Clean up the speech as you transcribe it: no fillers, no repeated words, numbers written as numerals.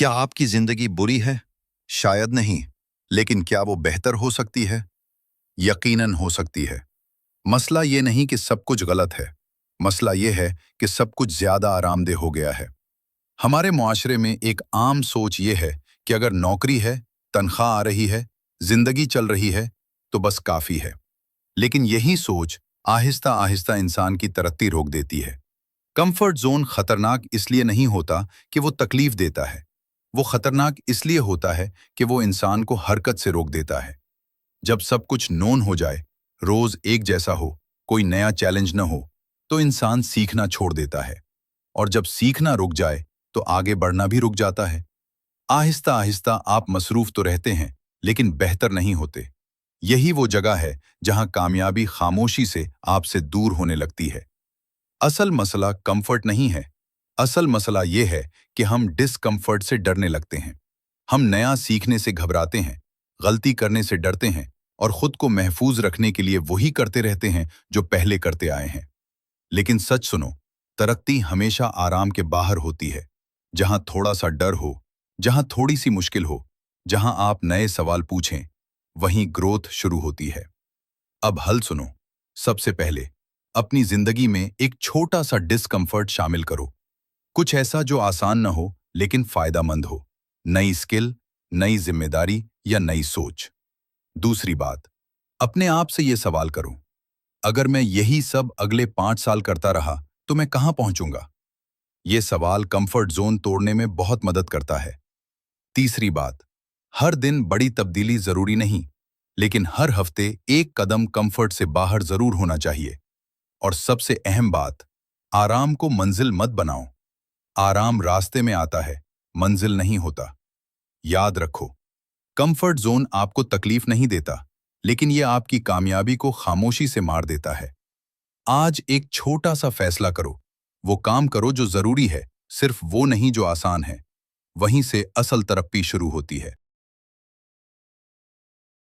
क्या आपकी जिंदगी बुरी है? शायद नहीं, लेकिन क्या वो बेहतर हो सकती है? यकीनन हो सकती है। मसला ये नहीं कि सब कुछ गलत है। मसला ये है कि सब कुछ ज्यादा आरामदेह हो गया है। हमारे मुआशरे में एक आम सोच ये है कि अगर नौकरी है, तनख्वाह आ रही है, जिंदगी चल रही है, तो बस काफी है। लेकिन यही सोच आहिस्ता आहिस्ता इंसान की तरक्की रोक देती है। कंफर्ट जोन खतरनाक इसलिए नहीं होता कि वो तकलीफ देता है। वो खतरनाक इसलिए होता है कि वो इंसान को हरकत से रोक देता है। जब सब कुछ नोन हो जाए, रोज एक जैसा हो, कोई नया चैलेंज न हो, तो इंसान सीखना छोड़ देता है। और जब सीखना रुक जाए, तो आगे बढ़ना भी रुक जाता है। आहिस्ता आहिस्ता आप मसरूफ तो रहते हैं, लेकिन बेहतर नहीं होते। यही वो जगह है जहां कामयाबी खामोशी से आपसे दूर होने लगती है। असल मसला कंफर्ट नहीं है। असल मसला ये है कि हम डिस्कम्फर्ट से डरने लगते हैं। हम नया सीखने से घबराते हैं, गलती करने से डरते हैं और खुद को महफूज रखने के लिए वही करते रहते हैं जो पहले करते आए हैं। लेकिन सच सुनो, तरक्की हमेशा आराम के बाहर होती है। जहां थोड़ा सा डर हो, जहां थोड़ी सी मुश्किल हो, जहां आप नए सवाल पूछें, वहीं ग्रोथ शुरू होती है। अब हल सुनो। सबसे पहले अपनी जिंदगी में एक छोटा सा डिस्कम्फर्ट शामिल करो। कुछ ऐसा जो आसान न हो लेकिन फायदामंद हो। नई स्किल, नई जिम्मेदारी या नई सोच। दूसरी बात, अपने आप से ये सवाल करो, अगर मैं यही सब अगले 5 साल करता रहा तो मैं कहां पहुंचूंगा? ये सवाल कंफर्ट जोन तोड़ने में बहुत मदद करता है। तीसरी बात, हर दिन बड़ी तब्दीली जरूरी नहीं, लेकिन हर हफ्ते एक कदम कंफर्ट से बाहर जरूर होना चाहिए। और सबसे अहम बात, आराम को मंजिल मत बनाओ। आराम रास्ते में आता है, मंजिल नहीं होता। याद रखो, कंफर्ट जोन आपको तकलीफ नहीं देता, लेकिन यह आपकी कामयाबी को खामोशी से मार देता है। आज एक छोटा सा फैसला करो। वो काम करो जो जरूरी है, सिर्फ वो नहीं जो आसान है। वहीं से असल तरक्की शुरू होती है।